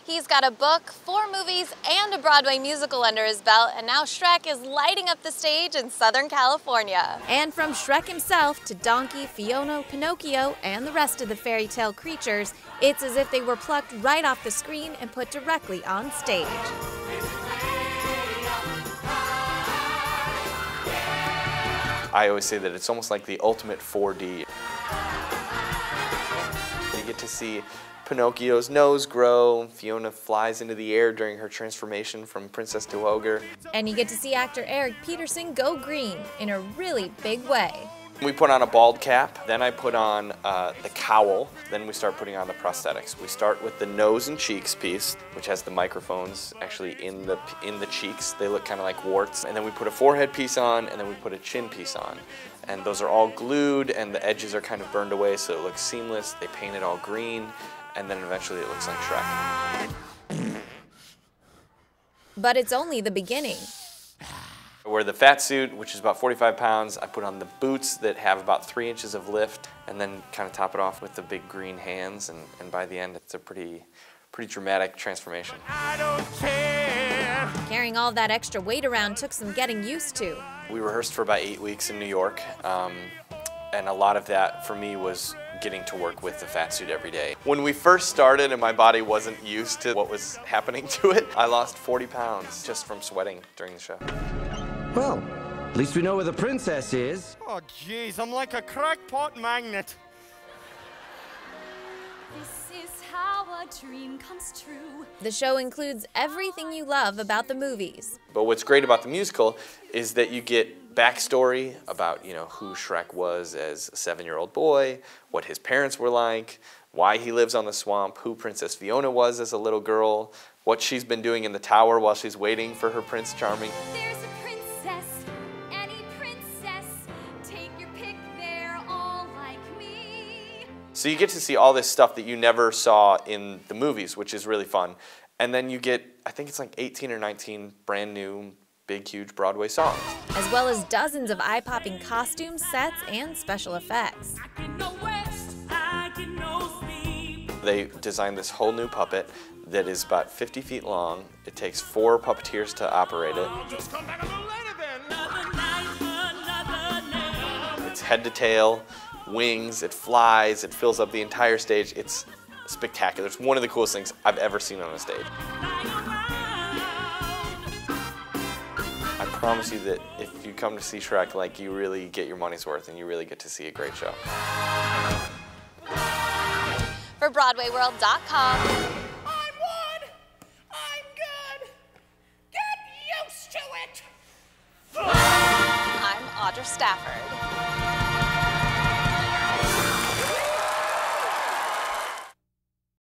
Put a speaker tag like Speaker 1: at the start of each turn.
Speaker 1: He's got a book, 4 movies, and a Broadway musical under his belt, and now Shrek is lighting up the stage in Southern California. And from Shrek himself to Donkey, Fiona, Pinocchio, and the rest of the fairy tale creatures, it's as if they were plucked right off the screen and put directly on stage.
Speaker 2: I always say that it's almost like the ultimate 4D. You get to see Pinocchio's nose grow, Fiona flies into the air during her transformation from princess to ogre.
Speaker 1: And you get to see actor Eric Petersen go green in a really big way.
Speaker 2: We put on a bald cap, then I put on the cowl, then we start putting on the prosthetics. We start with the nose and cheeks piece, which has the microphones actually in the cheeks. They look kind of like warts. And then we put a forehead piece on, and then we put a chin piece on. And those are all glued, and the edges are kind of burned away so it looks seamless. They paint it all green, and then eventually it looks like Shrek.
Speaker 1: But it's only the beginning.
Speaker 2: I wear the fat suit, which is about 45 pounds. I put on the boots that have about 3 inches of lift, and then kind of top it off with the big green hands, and by the end it's a pretty dramatic transformation.
Speaker 3: I don't care.
Speaker 1: Carrying all that extra weight around took some getting used to.
Speaker 2: We rehearsed for about 8 weeks in New York, and a lot of that for me was getting to work with the fat suit every day. When we first started and my body wasn't used to what was happening to it, I lost 40 pounds just from sweating during the show.
Speaker 4: Well, at least we know where the princess is.
Speaker 3: Oh, jeez, I'm like a crackpot magnet.
Speaker 5: This is how a dream comes true.
Speaker 1: The show includes everything you love about the movies.
Speaker 2: But what's great about the musical is that you get backstory about, who Shrek was as a 7-year-old boy, what his parents were like, why he lives on the swamp, who Princess Fiona was as a little girl, what she's been doing in the tower while she's waiting for her Prince Charming.
Speaker 5: There's a princess, any princess, take your pick, they're all like me.
Speaker 2: So you get to see all this stuff that you never saw in the movies, which is really fun. And then you get, I think it's like 18 or 19 brand new, big, huge Broadway songs.
Speaker 1: As well as dozens of eye-popping costumes, sets, and special effects.
Speaker 2: They designed this whole new puppet that is about 50 feet long. It takes 4 puppeteers to operate it.
Speaker 3: Just come back a little later then.
Speaker 2: It's head to tail, wings, it flies, it fills up the entire stage. It's spectacular. It's one of the coolest things I've ever seen on a stage. I promise you that if you come to see Shrek, you really get your money's worth and you really get to see a great show.
Speaker 1: For BroadwayWorld.com.
Speaker 3: I'm one. I'm good. Get used to it.
Speaker 1: I'm Audra Stafford.